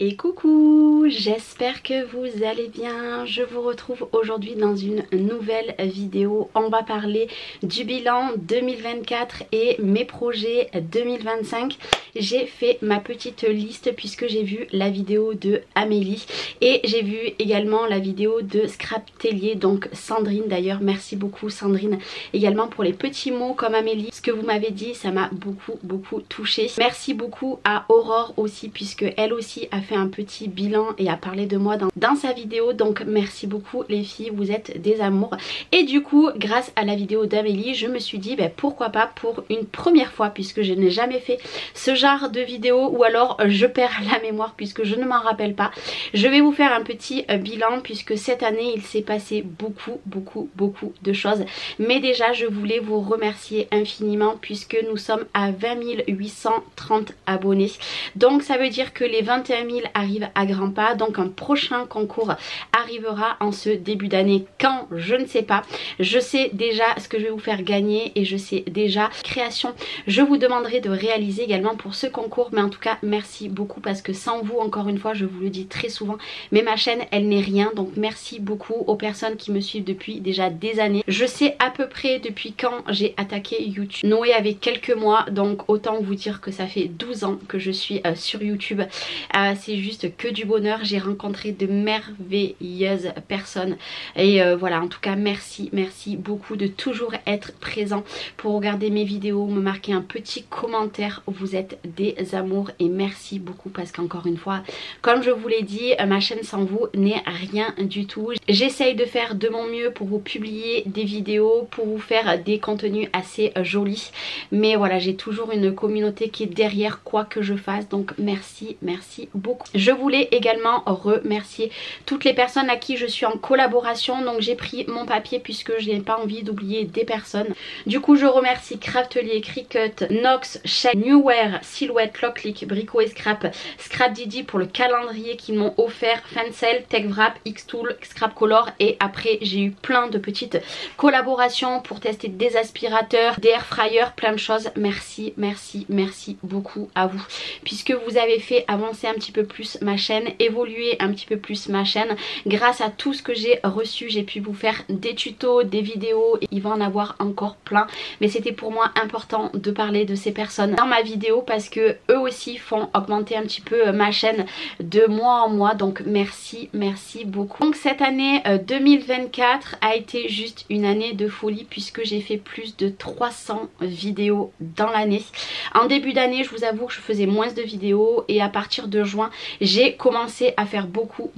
Et coucou, j'espère que vous allez bien. Je vous retrouve aujourd'hui dans une nouvelle vidéo. On va parler du bilan 2024 et mes projets 2025. J'ai fait ma petite liste puisque j'ai vu la vidéo de Amélie et j'ai vu également la vidéo de Scrap Tellier, donc Sandrine. D'ailleurs merci beaucoup Sandrine également pour les petits mots comme Amélie. Ce que vous m'avez dit, ça m'a beaucoup touchée. Merci beaucoup à Aurore aussi puisque elle aussi a fait un petit bilan et a parlé de moi dans sa vidéo. Donc merci beaucoup les filles, vous êtes des amours. Et du coup grâce à la vidéo d'Amélie, je me suis dit pourquoi pas pour une première fois, puisque je n'ai jamais fait ce genre de vidéo, ou alors je perds la mémoire puisque je ne m'en rappelle pas. Je vais vous faire un petit bilan puisque cette année il s'est passé beaucoup de choses. Mais déjà je voulais vous remercier infiniment puisque nous sommes à 20 830 abonnés. Donc ça veut dire que les 21 000 arrivent à grands pas. Donc un prochain concours arrivera en ce début d'année. Quand? Je ne sais pas. Je sais déjà ce que je vais vous faire gagner et je sais déjà création. Je vous demanderai de réaliser également pour ce concours. Mais en tout cas merci beaucoup parce que sans vous, encore une fois je vous le dis très souvent, mais ma chaîne elle n'est rien. Donc merci beaucoup aux personnes qui me suivent depuis déjà des années. Je sais à peu près depuis quand j'ai attaqué YouTube. Noé avait quelques mois, donc autant vous dire que ça fait 12 ans que je suis sur YouTube. C'est juste que du bonheur. J'ai rencontré de merveilleuses personnes et voilà, en tout cas merci beaucoup de toujours être présent pour regarder mes vidéos, me marquer un petit commentaire. Vous êtes des amours et merci beaucoup parce qu'encore une fois, comme je vous l'ai dit, ma chaîne sans vous n'est rien du tout. J'essaye de faire de mon mieux pour vous publier des vidéos, pour vous faire des contenus assez jolis, mais voilà, j'ai toujours une communauté qui est derrière quoi que je fasse. Donc merci beaucoup. Je voulais également remercier toutes les personnes à qui je suis en collaboration. Donc j'ai pris mon papier puisque je n'ai pas envie d'oublier des personnes. Du coup je remercie Craftelier, Cricut, Nox, Shake, Newware, Silhouette, Locklick, Brico et Scrap, Scrap Didi pour le calendrier qu'ils m'ont offert, Fancel, TechWrap, Xtool, Scrap Color, et après j'ai eu plein de petites collaborations pour tester des aspirateurs, des air fryers, plein de choses. Merci beaucoup à vous puisque vous avez fait avancer un petit peu plus ma chaîne, évoluer un petit peu plus ma chaîne. Grâce à tout ce que j'ai reçu, j'ai pu vous faire des tutos, des vidéos, et il va en avoir encore plein, mais c'était pour moi important de parler de ces personnes dans ma vidéo parce que eux aussi font augmenter un petit peu ma chaîne de mois en mois. Donc merci beaucoup. Donc cette année 2024 a été juste une année de folie puisque j'ai fait plus de 300 vidéos dans l'année. En début d'année je vous avoue que je faisais moins de vidéos et à partir de juin j'ai commencé à faire beaucoup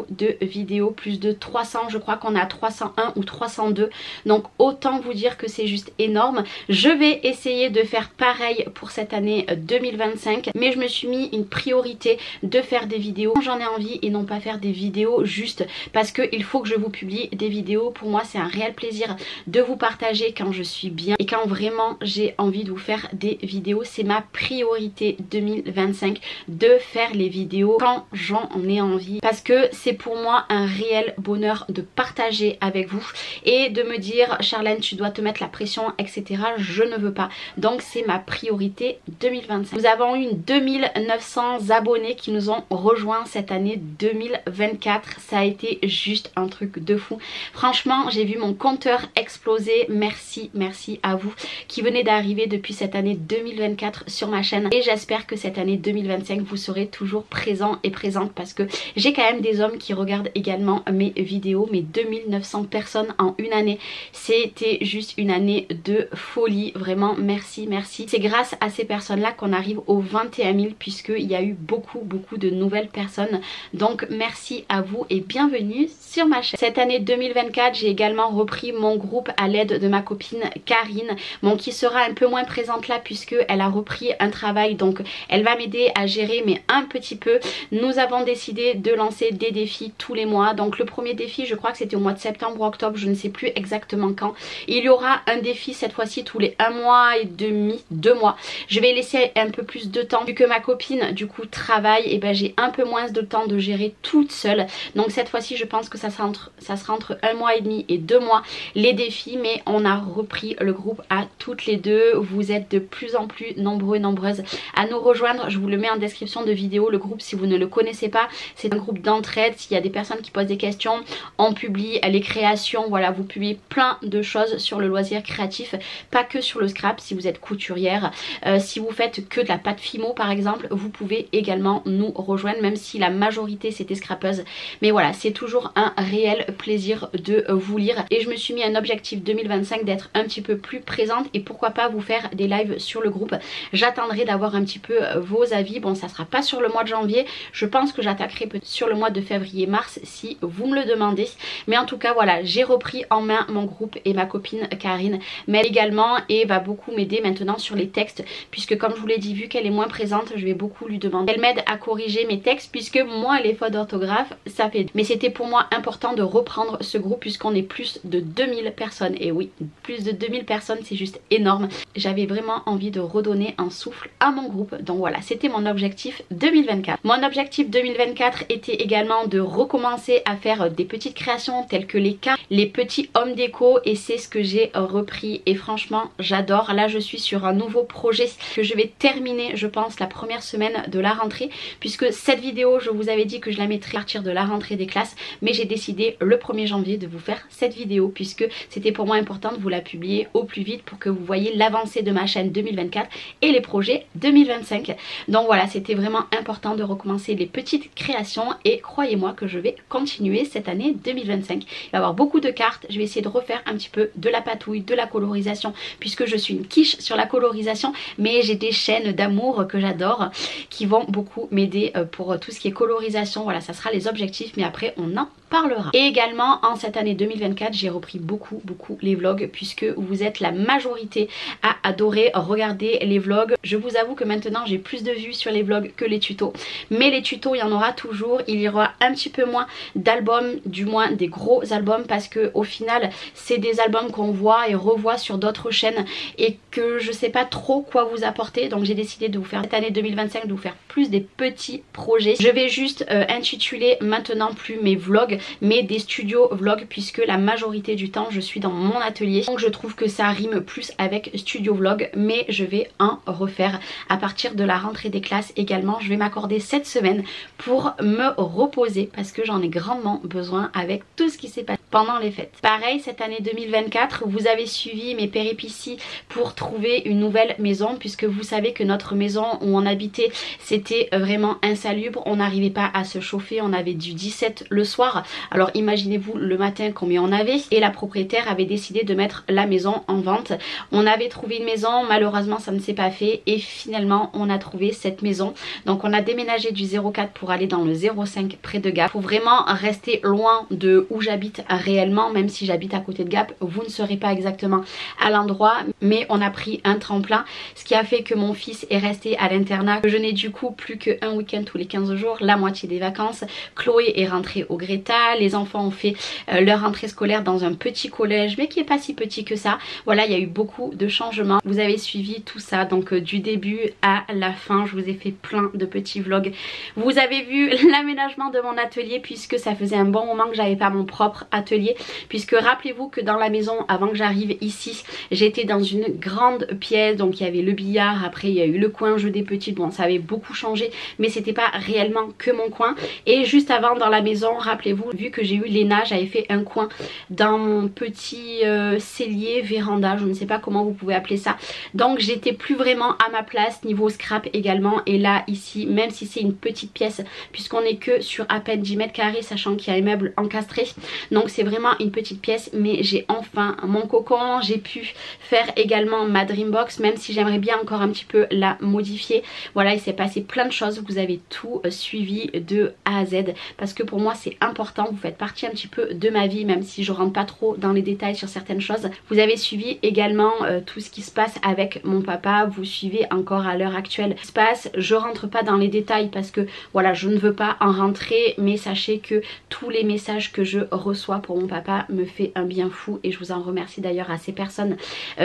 de vidéos, plus de 300, je crois qu'on est à 301 ou 302, donc autant vous dire que c'est juste énorme. Je vais essayer de faire pareil pour cette année 2025, mais je me suis mis une priorité de faire des vidéos quand j'en ai envie et non pas faire des vidéos juste parce qu'il faut que je vous publie des vidéos. Pour moi c'est un réel plaisir de vous partager quand je suis bien et quand vraiment j'ai envie de vous faire des vidéos. C'est ma priorité 2025 de faire les vidéos quand j'en ai envie parce que c'est pour moi un réel bonheur de partager avec vous et de me dire Charlène tu dois te mettre la pression etc. Je ne veux pas, donc c'est ma priorité 2025. Nous avons eu 2900 abonnés qui nous ont rejoints cette année 2024. Ça a été juste un truc de fou. Franchement j'ai vu mon compteur exploser. Merci à vous qui venez d'arriver depuis cette année 2024 sur ma chaîne et j'espère que cette année 2025 vous serez toujours présents et présentes parce que j'ai quand même des hommes qui regardent également mes vidéos. Mais 2900 personnes en une année, c'était juste une année de folie, vraiment merci. C'est grâce à ces personnes là qu'on arrive aux 21 000 puisqu'il y a eu beaucoup de nouvelles personnes. Donc merci à vous et bienvenue sur ma chaîne. Cette année 2024 j'ai également repris mon groupe à l'aide de ma copine Karine, bon, qui sera un peu moins présente là puisque elle a repris un travail, donc elle va m'aider à gérer mais un petit peu. Nous avons décidé de lancer des défis tous les mois. Donc le premier défi je crois que c'était au mois de septembre ou octobre, je ne sais plus exactement quand. Il y aura un défi cette fois-ci tous les 1 mois et demi, 2 mois. Je vais laisser un peu plus de temps vu que ma copine du coup travaille, et ben j'ai un peu moins de temps de gérer toute seule. Donc cette fois-ci je pense que ça sera entre 1 mois et demi et 2 mois les défis, mais on a repris le groupe à toutes les deux. Vous êtes de plus en plus nombreux et nombreuses à nous rejoindre. Je vous le mets en description de vidéo vidéo. Le groupe, si vous ne le connaissez pas, c'est un groupe d'entraide. S'il y a des personnes qui posent des questions, on publie les créations, voilà, vous publiez plein de choses sur le loisir créatif, pas que sur le scrap. Si vous êtes couturière, si vous faites que de la pâte Fimo par exemple, vous pouvez également nous rejoindre, même si la majorité c'était scrapeuse. Mais voilà, c'est toujours un réel plaisir de vous lire et je me suis mis un objectif 2025 d'être un petit peu plus présente et pourquoi pas vous faire des lives sur le groupe. J'attendrai d'avoir un petit peu vos avis. Bon, ça sera pas sur le mois de janvier, je pense que j'attaquerai sur le mois de février-mars si vous me le demandez. Mais en tout cas voilà, j'ai repris en main mon groupe et ma copine Karine m'aide également et va beaucoup m'aider maintenant sur les textes, puisque comme je vous l'ai dit, vu qu'elle est moins présente, je vais beaucoup lui demander. Elle m'aide à corriger mes textes puisque moi les fautes d'orthographe ça fait. Mais c'était pour moi important de reprendre ce groupe puisqu'on est plus de 2000 personnes. Et oui, plus de 2000 personnes, c'est juste énorme. J'avais vraiment envie de redonner un souffle à mon groupe. Donc voilà, c'était mon objectif 2024. Mon objectif 2024 était également de recommencer à faire des petites créations telles que les cartes, les petits hommes déco, et c'est ce que j'ai repris et franchement j'adore. Là je suis sur un nouveau projet que je vais terminer je pense la première semaine de la rentrée, puisque cette vidéo je vous avais dit que je la mettrais à partir de la rentrée des classes, mais j'ai décidé le 1er janvier de vous faire cette vidéo puisque c'était pour moi important de vous la publier au plus vite pour que vous voyez l'avancée de ma chaîne 2024 et les projets 2025. Donc voilà, c'était vraiment important de recommencer les petites créations et croyez-moi que je vais continuer cette année 2025. Il va y avoir beaucoup de cartes, je vais essayer de refaire un petit peu de la patouille, de la colorisation puisque je suis une quiche sur la colorisation, mais j'ai des chaînes d'amour que j'adore qui vont beaucoup m'aider pour tout ce qui est colorisation. Voilà, ça sera les objectifs, mais après on en parlera. Et également en cette année 2024 j'ai repris beaucoup les vlogs puisque vous êtes la majorité à adorer regarder les vlogs. Je vous avoue que maintenant j'ai plus de vues sur les vlogs que les tutos, mais les tutos il y en aura toujours. Il y aura un petit peu moins d'albums, du moins des gros albums, parce que au final c'est des albums qu'on voit et revoit sur d'autres chaînes et que je sais pas trop quoi vous apporter. Donc j'ai décidé de vous faire cette année 2025 de vous faire plus des petits projets. Je vais juste intituler maintenant plus mes vlogs mais des studios vlogs puisque la majorité du temps je suis dans mon atelier, donc je trouve que ça rime plus avec studio vlog, mais je vais en refaire à partir de la rentrée des classes également. Je vais m'accorder cette semaine pour me reposer parce que j'en ai grandement besoin avec tout ce qui s'est passé pendant les fêtes. Pareil, cette année 2024 vous avez suivi mes péripéties pour trouver une nouvelle maison, puisque vous savez que notre maison où on habitait c'était vraiment insalubre, on n'arrivait pas à se chauffer, on avait du 17 le soir. Alors imaginez-vous le matin combien on avait, et la propriétaire avait décidé de mettre la maison en vente. On avait trouvé une maison, malheureusement ça ne s'est pas fait et finalement on a trouvé cette maison. Donc on a déménagé du 04 pour aller dans le 05 près de Gap, pour vraiment rester loin de où j'habite réellement. Même si j'habite à côté de Gap, vous ne serez pas exactement à l'endroit, mais on a pris un tremplin, ce qui a fait que mon fils est resté à l'internat. Je n'ai du coup plus qu'un week-end tous les 15 jours, la moitié des vacances. Chloé est rentrée au Greta, les enfants ont fait leur rentrée scolaire dans un petit collège mais qui est pas si petit que ça. Voilà, il y a eu beaucoup de changements. Vous avez suivi tout ça, donc du début à la fin je vous ai fait plein de petits vlogs. Vous avez vu l'aménagement de mon atelier puisque ça faisait un bon moment que j'avais pas mon propre atelier, puisque rappelez-vous que dans la maison avant que j'arrive ici j'étais dans une grande pièce, donc il y avait le billard, après il y a eu le coin jeu des petites, bon ça avait beaucoup changé mais c'était pas réellement que mon coin. Et juste avant dans la maison, rappelez-vous, vu que j'ai eu Léna, j'avais fait un coin dans mon petit cellier, véranda, je ne sais pas comment vous pouvez appeler ça. Donc j'étais plus vraiment à ma place niveau scrap également. Et là ici, même si c'est une petite pièce, puisqu'on est que sur à peine 10 mètres carrés, sachant qu'il y a un meuble encastré, donc c'est vraiment une petite pièce, mais j'ai enfin mon cocon. J'ai pu faire également ma Dreambox, même si j'aimerais bien encore un petit peu la modifier. Voilà, il s'est passé plein de choses, vous avez tout suivi de A à Z parce que pour moi c'est important, vous faites partie un petit peu de ma vie, même si je rentre pas trop dans les détails sur certaines choses. Vous avez suivi également tout ce qui se passe avec mon papa, vous suivez encore à l'heure actuelle ce qui se passe. Je rentre pas dans les détails parce que voilà, je ne veux pas en rentrer, mais sachez que tous les messages que je reçois pour mon papa me fait un bien fou et je vous en remercie d'ailleurs à ces personnes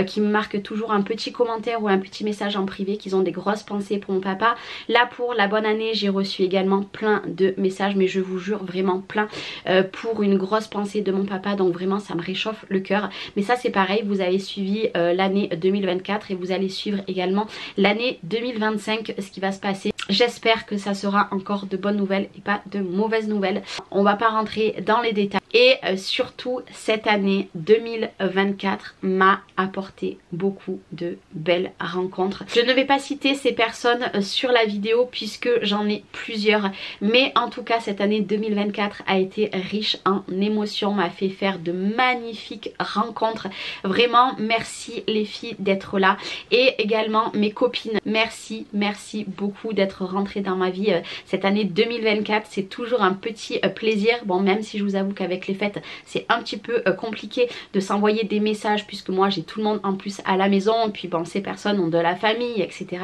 qui me marquent toujours un petit commentaire ou un petit message en privé, qu'ils ont des grosses pensées pour mon papa. Là pour la bonne année j'ai reçu également plein de messages, mais je vous jure vraiment plein pour une grosse pensée de mon papa, donc vraiment ça me réchauffe le cœur. Mais ça c'est pareil, vous avez suivi l'année 2024 et vous allez suivre également l'année 2025, ce qui va se passer. j'espère que ça sera encore de bonnes nouvelles et pas de mauvaises nouvelles. On va pas rentrer dans les détails. Et surtout cette année 2024 m'a apporté beaucoup de belles rencontres. Je ne vais pas citer ces personnes sur la vidéo puisque j'en ai plusieurs, mais en tout cas cette année 2024 a été riche en émotions, m'a fait faire de magnifiques rencontres. Vraiment merci les filles d'être là, et également mes copines, merci beaucoup d'être rentrées dans ma vie cette année 2024. C'est toujours un petit plaisir, bon, même si je vous avoue qu'avec les fêtes c'est un petit peu compliqué de s'envoyer des messages puisque moi j'ai tout le monde en plus à la maison, et puis bon, ces personnes ont de la famille, etc.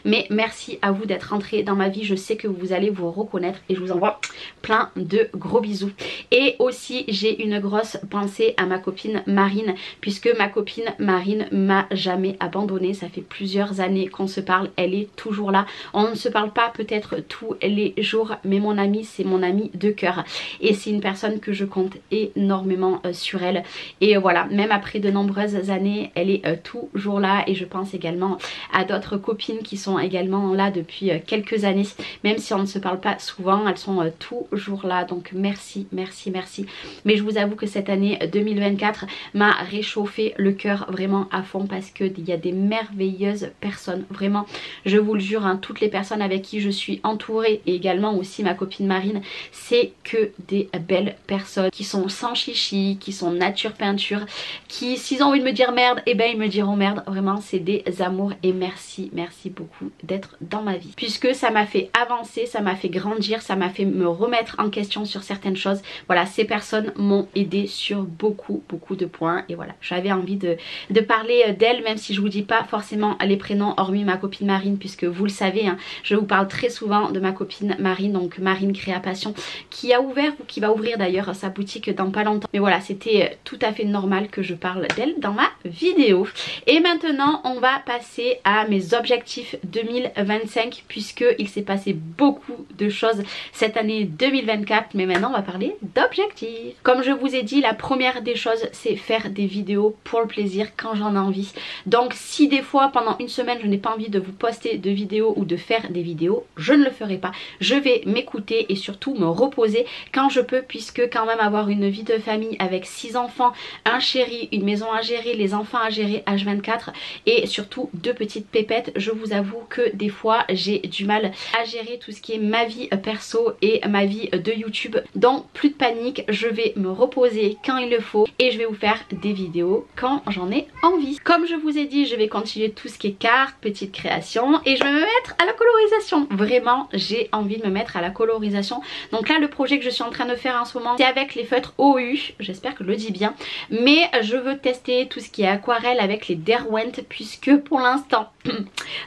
Mais merci à vous d'être rentrés dans ma vie, je sais que vous allez vous reconnaître et je vous envoie plein de gros bisous. Et aussi j'ai une grosse pensée à ma copine Marine, puisque ma copine Marine m'a jamais abandonnée. Ça fait plusieurs années qu'on se parle, elle est toujours là. On ne se parle pas peut-être tous les jours, mais mon amie, c'est mon amie de cœur et c'est une personne que je compte énormément sur elle. Et voilà, même après de nombreuses années, elle est toujours là. Et je pense également à d'autres copines qui sont également là depuis quelques années, même si on ne se parle pas souvent, elles sont toujours là. Donc merci. Mais je vous avoue que cette année 2024 m'a réchauffé le cœur vraiment à fond, parce qu'il y a des merveilleuses personnes, vraiment je vous le jure, hein, toutes les personnes avec qui je suis entourée, et également aussi ma copine Marine, c'est que des belles personnes qui sont sans chichi, qui sont nature peinture, qui s'ils ont envie de me dire merde, et ben ils me diront merde. Vraiment c'est des amours, et merci beaucoup d'être dans ma vie, puisque ça m'a fait avancer, ça m'a fait grandir, ça m'a fait me remettre en question sur certaines choses. Voilà, ces personnes m'ont aidé sur beaucoup de points, et voilà, j'avais envie de parler d'elles, même si je vous dis pas forcément les prénoms hormis ma copine Marine, puisque vous le savez, hein, je vous parle très souvent de ma copine Marine, donc Marine Création, qui a ouvert, ou qui va ouvrir d'ailleurs, sa boutique dans pas longtemps. Mais voilà, c'était tout à fait normal que je parle d'elle dans ma vidéo. Et maintenant on va passer à mes objectifs 2025, puisque il s'est passé beaucoup de choses cette année 2024, mais maintenant on va parler d'objectifs. Comme je vous ai dit, la première des choses c'est faire des vidéos pour le plaisir quand j'en ai envie. Donc si des fois pendant une semaine je n'ai pas envie de vous poster de vidéos ou de faire des vidéos, je ne le ferai pas. Je vais m'écouter et surtout me reposer quand je peux, puisque quand même avoir une vie de famille avec 6 enfants, un chéri, une maison à gérer, les enfants à gérer H24 et surtout 2 petites pépettes, je vous avoue que des fois j'ai du mal à gérer tout ce qui est ma vie perso et ma vie de YouTube. Donc plus de panique, je vais me reposer quand il le faut et je vais vous faire des vidéos quand j'en ai envie. Comme je vous ai dit, je vais continuer tout ce qui est cartes, petites créations, et je vais me mettre à la colorisation. Vraiment j'ai envie de me mettre à la colorisation. Donc là le projet que je suis en train de faire en ce moment, c'est avec les feutres OU, j'espère que je le dis bien, mais je veux tester tout ce qui est aquarelle avec les Derwent, puisque pour l'instant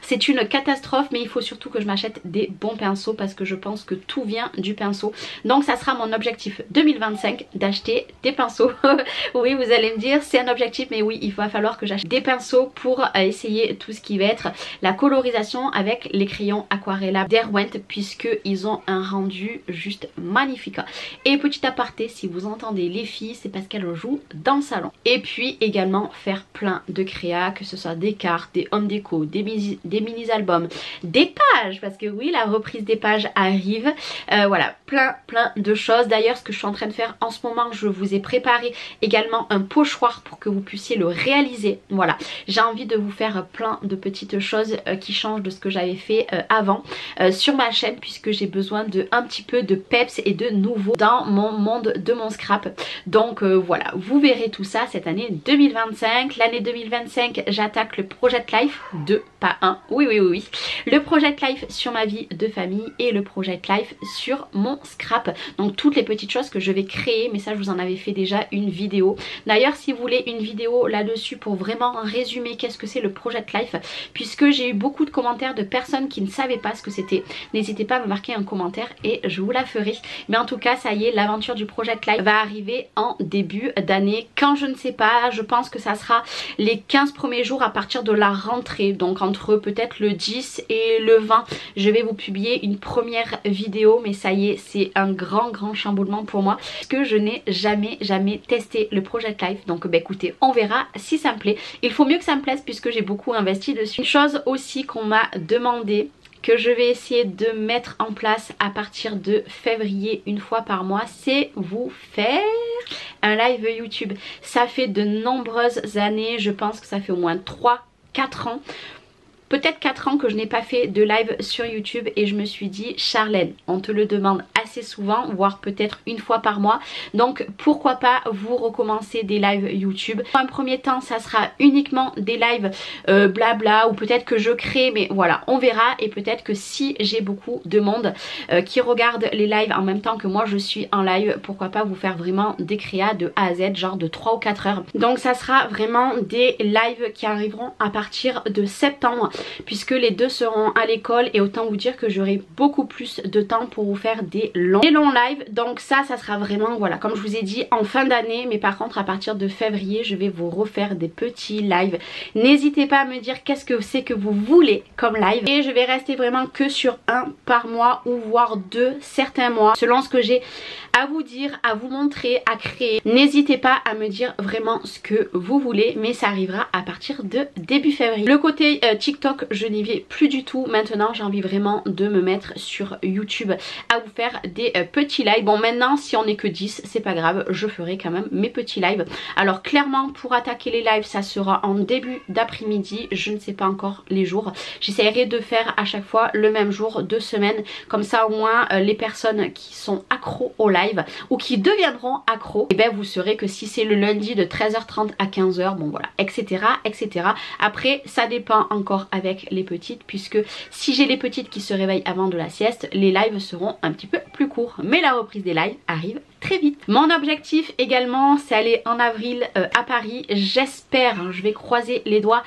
c'est une catastrophe, mais il faut surtout que je m'achète des bons pinceaux, parce que je pense que tout vient du pinceau. Donc ça sera mon objectif 2025, d'acheter des pinceaux. Oui, vous allez me dire c'est un objectif, mais oui, il va falloir que j'achète des pinceaux pour essayer tout ce qui va être la colorisation avec les crayons aquarella Derwent, puisque ils ont un rendu juste magnifique. Et petit aparté, si vous entendez les filles, c'est parce qu'elles jouent dans le salon. Et puis également faire plein de créas, que ce soit des cartes, des home déco, des mini albums, des pages, parce que oui, la reprise des pages arrive. Voilà, plein de choses. D'ailleurs, ce que je suis en train de faire en ce moment, je vous ai préparé également un pochoir pour que vous puissiez le réaliser. Voilà, j'ai envie de vous faire plein de petites choses qui changent de ce que j'avais fait avant sur ma chaîne, puisque j'ai besoin de un petit peu de peps et de nouveau dans mon monde de mon scrap. Donc voilà, vous verrez tout ça cette année 2025. L'année 2025, j'attaque le Project Life 2, pas 1, oui. Le Project Life sur ma vie de famille et le Project Life sur mon scrap. Donc toutes les petites choses que je vais créer, mais ça je vous en avais fait déjà une vidéo. D'ailleurs si vous voulez une vidéo là-dessus pour vraiment résumer qu'est-ce que c'est le Project Life, puisque j'ai eu beaucoup de commentaires de personnes qui ne savaient pas ce que c'était, n'hésitez pas à me marquer un commentaire et je vous la ferai. Mais en tout cas ça y est, l'aventure du Project Life va arriver en début d'année. Quand je ne sais pas, je pense que ça sera les 15 premiers jours à partir de la rentrée, donc entre peut-être le 10 et le 20 je vais vous publier une première vidéo. Mais ça y est, c'est un grand chamboulement pour moi, parce que je n'ai jamais testé le Project Life. Donc bah écoutez, on verra si ça me plaît. Il faut mieux que ça me plaise puisque j'ai beaucoup investi dessus. Une chose aussi qu'on m'a demandé que je vais essayer de mettre en place à partir de février une fois par mois, c'est vous faire un live YouTube. Ça fait de nombreuses années, je pense que ça fait au moins 3-4 ans. Peut-être 4 ans que je n'ai pas fait de live sur YouTube et je me suis dit, Charlène, on te le demande assez souvent, voire peut-être une fois par mois, donc pourquoi pas vous recommencer des lives YouTube. Dans un premier temps ça sera uniquement des lives blabla, ou peut-être que je crée, mais voilà, on verra. Et peut-être que si j'ai beaucoup de monde qui regarde les lives en même temps que moi je suis en live, pourquoi pas vous faire vraiment des créas de A à Z, genre de 3 ou 4 heures. Donc ça sera vraiment des lives qui arriveront à partir de septembre, puisque les deux seront à l'école, et autant vous dire que j'aurai beaucoup plus de temps pour vous faire des longs lives. Donc ça sera vraiment, voilà, comme je vous ai dit, en fin d'année. Mais par contre à partir de février je vais vous refaire des petits lives. N'hésitez pas à me dire qu'est-ce que c'est que vous voulez comme live, et je vais rester vraiment que sur un par mois, ou voire 2 certains mois, selon ce que j'ai à vous dire, à vous montrer, à créer. N'hésitez pas à me dire vraiment ce que vous voulez, mais ça arrivera à partir de début février. Le côté TikTok, je n'y vais plus du tout. Maintenant j'ai envie vraiment de me mettre sur YouTube à vous faire des petits lives. Bon, maintenant si on n'est que 10, c'est pas grave, je ferai quand même mes petits lives. Alors clairement pour attaquer les lives ça sera en début d'après-midi, je ne sais pas encore les jours. J'essaierai de faire à chaque fois le même jour de semaine, comme ça au moins les personnes qui sont accros au live ou qui deviendront accros, et ben vous saurez que si c'est le lundi de 13h30 à 15h, bon voilà, etc etc. Après ça dépend encore avec les petites, puisque si j'ai les petites qui se réveillent avant de la sieste, les lives seront un petit peu plus courts, mais la reprise des lives arrive très vite. Mon objectif également c'est aller en avril à Paris. J'espère, je vais croiser les doigts,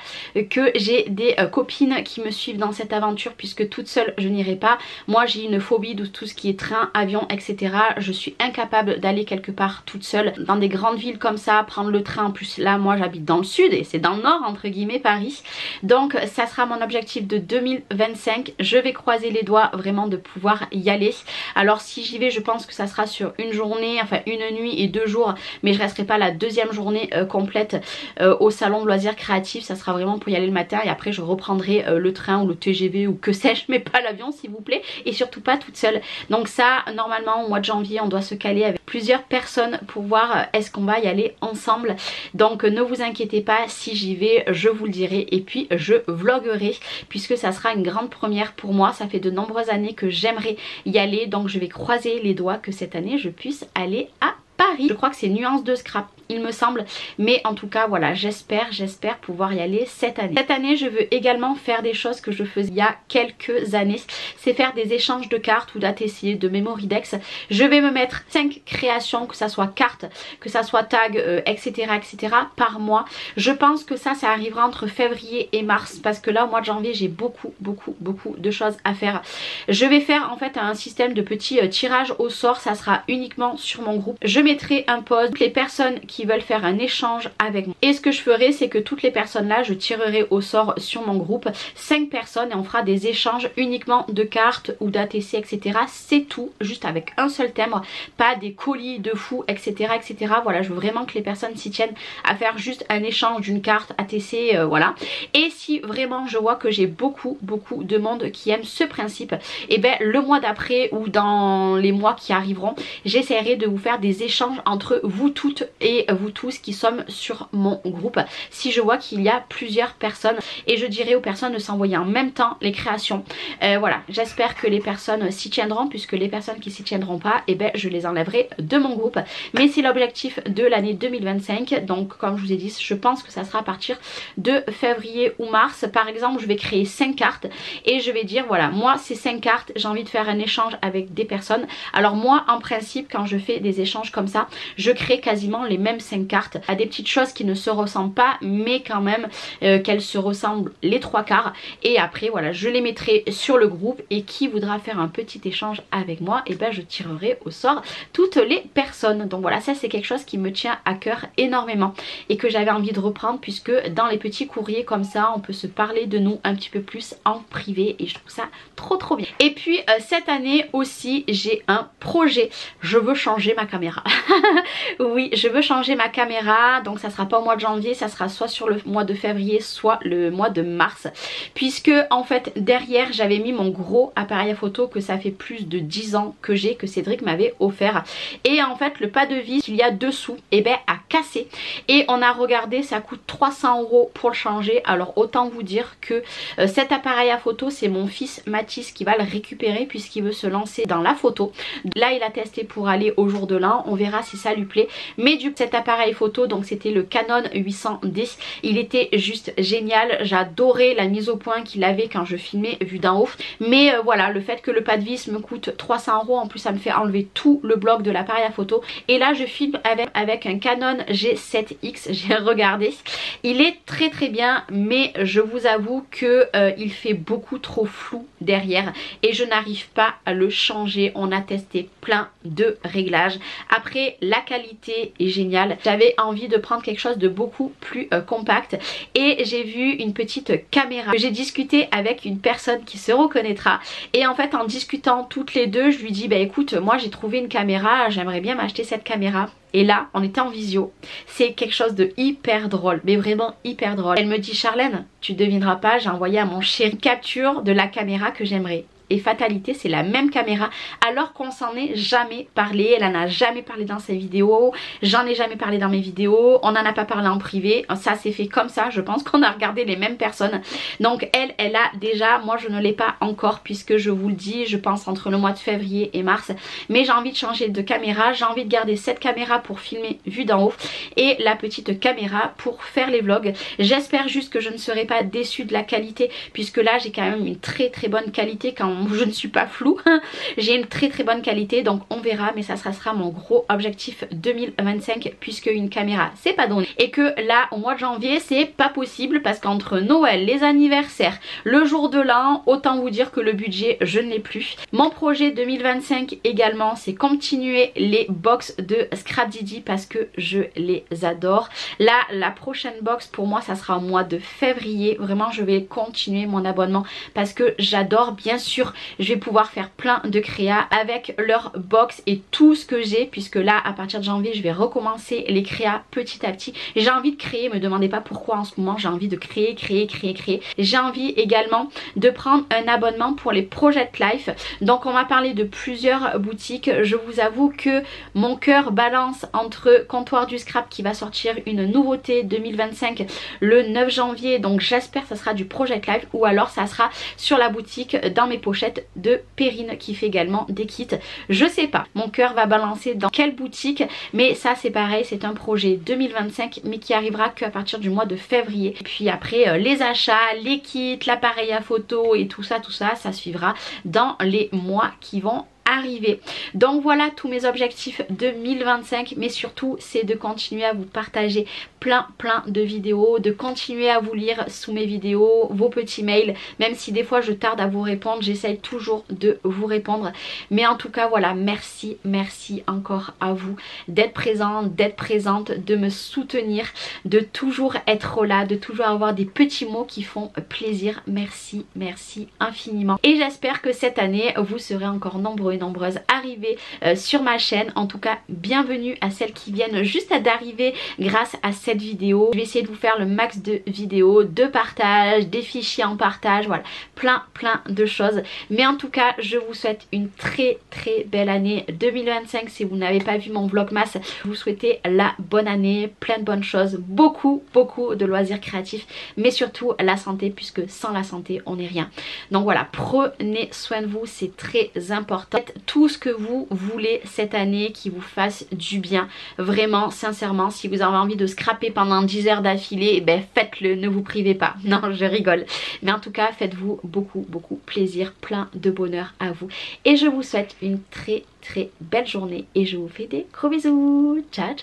que j'ai des copines qui me suivent dans cette aventure, puisque toute seule je n'irai pas. Moi j'ai une phobie de tout ce qui est train, avion, etc. Je suis incapable d'aller quelque part toute seule dans des grandes villes comme ça, prendre le train. En plus là moi j'habite dans le sud et c'est dans le nord entre guillemets, Paris. Donc ça sera mon objectif de 2025. Je vais croiser les doigts vraiment de pouvoir y aller. Alors si j'y vais, je pense que ça sera sur une journée, enfin une nuit et 2 jours, mais je resterai pas la deuxième journée complète au salon de loisirs créatifs. Ça sera vraiment pour y aller le matin, et après je reprendrai le train ou le TGV ou que sais-je, mais pas l'avion s'il vous plaît, et surtout pas toute seule. Donc ça normalement au mois de janvier on doit se caler avec plusieurs personnes pour voir est-ce qu'on va y aller ensemble. Donc ne vous inquiétez pas, si j'y vais je vous le dirai, et puis je vloguerai, puisque ça sera une grande première pour moi. Ça fait de nombreuses années que j'aimerais y aller, donc je vais croiser les doigts que cette année je puisse aller à Paris. Je crois que c'est Nuance de Scrap il me semble, mais en tout cas voilà, j'espère pouvoir y aller cette année. Cette année je veux également faire des choses que je faisais il y a quelques années, c'est faire des échanges de cartes ou d'ATC, de Memory Decks. Je vais me mettre 5 créations, que ça soit cartes, que ça soit tag, etc etc par mois. Je pense que ça arrivera entre février et mars, parce que là au mois de janvier j'ai beaucoup de choses à faire. Je vais faire en fait un système de petits tirages au sort, ça sera uniquement sur mon groupe. Je mettrai un post, les personnes qui veulent faire un échange avec moi, et ce que je ferai c'est que toutes les personnes là je tirerai au sort sur mon groupe 5 personnes, et on fera des échanges uniquement de cartes ou d'ATC etc. C'est tout, juste avec un seul thème, pas des colis de fou etc etc. Voilà, je veux vraiment que les personnes s'y tiennent à faire juste un échange d'une carte ATC, voilà. Et si vraiment je vois que j'ai beaucoup de monde qui aime ce principe, et ben le mois d'après ou dans les mois qui arriveront, j'essaierai de vous faire des échanges entre vous toutes et vous tous qui sommes sur mon groupe, si je vois qu'il y a plusieurs personnes, et je dirai aux personnes de s'envoyer en même temps les créations. Voilà, j'espère que les personnes s'y tiendront, puisque les personnes qui s'y tiendront pas, et ben je les enlèverai de mon groupe. Mais c'est l'objectif de l'année 2025, donc comme je vous ai dit, je pense que ça sera à partir de février ou mars. Par exemple je vais créer 5 cartes et je vais dire voilà, moi ces 5 cartes j'ai envie de faire un échange avec des personnes. Alors moi en principe quand je fais des échanges comme ça, je crée quasiment les mêmes 5 cartes, à des petites choses qui ne se ressemblent pas, mais quand même qu'elles se ressemblent les 3 quarts. Et après voilà, je les mettrai sur le groupe, et qui voudra faire un petit échange avec moi, et ben je tirerai au sort toutes les personnes. Donc voilà, ça c'est quelque chose qui me tient à cœur énormément et que j'avais envie de reprendre, puisque dans les petits courriers comme ça on peut se parler de nous un petit peu plus en privé, et je trouve ça trop bien. Et puis cette année aussi j'ai un projet, je veux changer ma caméra. Oui, je veux changer changer ma caméra, donc ça sera pas au mois de janvier, ça sera soit sur le mois de février, soit le mois de mars, puisque en fait derrière j'avais mis mon gros appareil à photo que ça fait plus de 10 ans que j'ai, que Cédric m'avait offert, et en fait le pas de vis qu'il y a dessous et ben a cassé, et on a regardé, ça coûte 300 € pour le changer. Alors autant vous dire que cet appareil à photo, c'est mon fils Mathis qui va le récupérer puisqu'il veut se lancer dans la photo. Là il a testé pour aller au jour de l'an, on verra si ça lui plaît, mais du coup cet appareil photo, donc c'était le Canon 800D, il était juste génial, j'adorais la mise au point qu'il avait quand je filmais vue d'en haut, mais voilà, le fait que le pas de vis me coûte 300 €, en plus ça me fait enlever tout le bloc de l'appareil à photo, et là je filme avec un Canon G7X, j'ai regardé, il est très très bien, mais je vous avoue que il fait beaucoup trop flou derrière et je n'arrive pas à le changer. On a testé plein de réglages, après la qualité est géniale, j'avais envie de prendre quelque chose de beaucoup plus compact, et j'ai vu une petite caméra. J'ai discuté avec une personne qui se reconnaîtra, et en fait en discutant toutes les deux, je lui dis bah écoute, moi j'ai trouvé une caméra, j'aimerais bien m'acheter cette caméra. Et là, on était en visio, c'est quelque chose de hyper drôle, mais vraiment hyper drôle. Elle me dit Charlène, tu devineras pas, j'ai envoyé à mon chéri une capture de la caméra que j'aimerais. Et fatalité, c'est la même caméra, alors qu'on s'en est jamais parlé. Elle en a jamais parlé dans ses vidéos, j'en ai jamais parlé dans mes vidéos, on n'en a pas parlé en privé, ça s'est fait comme ça, je pense qu'on a regardé les mêmes personnes. Donc elle a déjà, moi je ne l'ai pas encore, puisque je vous le dis, je pense entre le mois de février et mars, mais j'ai envie de changer de caméra, j'ai envie de garder cette caméra pour filmer vue d'en haut, et la petite caméra pour faire les vlogs. J'espère juste que je ne serai pas déçue de la qualité, puisque là j'ai quand même une très très bonne qualité quand je ne suis pas floue. J'ai une très très bonne qualité, donc on verra, mais ça sera mon gros objectif 2025, puisque une caméra c'est pas donné, et que là au mois de janvier c'est pas possible, parce qu'entre Noël, les anniversaires, le jour de l'an, autant vous dire que le budget je ne l'ai plus. Mon projet 2025 également, c'est continuer les box de Scrap Didi parce que je les adore. Là la prochaine box pour moi ça sera au mois de février, vraiment je vais continuer mon abonnement parce que j'adore. Bien sûr je vais pouvoir faire plein de créas avec leur box et tout ce que j'ai, puisque là à partir de janvier je vais recommencer les créas petit à petit. J'ai envie de créer, me demandez pas pourquoi en ce moment, j'ai envie de créer. J'ai envie également de prendre un abonnement pour les Project Life, donc on m'a parlé de plusieurs boutiques. Je vous avoue que mon cœur balance entre Comptoir du Scrap qui va sortir une nouveauté 2025 le 9 janvier, donc j'espère que ça sera du Project Life, ou alors ça sera sur la boutique dans mes pochettes de Perrine qui fait également des kits. Je sais pas, mon cœur va balancer dans quelle boutique, mais ça c'est pareil, c'est un projet 2025 mais qui arrivera qu'à partir du mois de février. Et puis après les achats, les kits, l'appareil à photo et tout ça ça suivra dans les mois qui vont arriver. Donc voilà tous mes objectifs 2025, mais surtout c'est de continuer à vous partager plein de vidéos, de continuer à vous lire sous mes vidéos vos petits mails, même si des fois je tarde à vous répondre, j'essaye toujours de vous répondre, mais en tout cas voilà, merci encore à vous d'être présente, de me soutenir, de toujours être là, de toujours avoir des petits mots qui font plaisir. Merci infiniment, et j'espère que cette année vous serez encore nombreuses arrivées sur ma chaîne. En tout cas bienvenue à celles qui viennent juste d'arriver grâce à cette vidéo. Je vais essayer de vous faire le max de vidéos, de partage, des fichiers en partage, voilà, plein de choses. Mais en tout cas je vous souhaite une très belle année 2025. Si vous n'avez pas vu mon vlogmas, je vous souhaite la bonne année, plein de bonnes choses, beaucoup de loisirs créatifs, mais surtout la santé, puisque sans la santé on n'est rien. Donc voilà, prenez soin de vous, c'est très important. Faites tout ce que vous voulez cette année qui vous fasse du bien, vraiment sincèrement. Si vous avez envie de scraper pendant 10 heures d'affilée, ben faites-le, ne vous privez pas. Non, je rigole, mais en tout cas faites-vous beaucoup plaisir, plein de bonheur à vous, et je vous souhaite une très belle journée et je vous fais des gros bisous. Ciao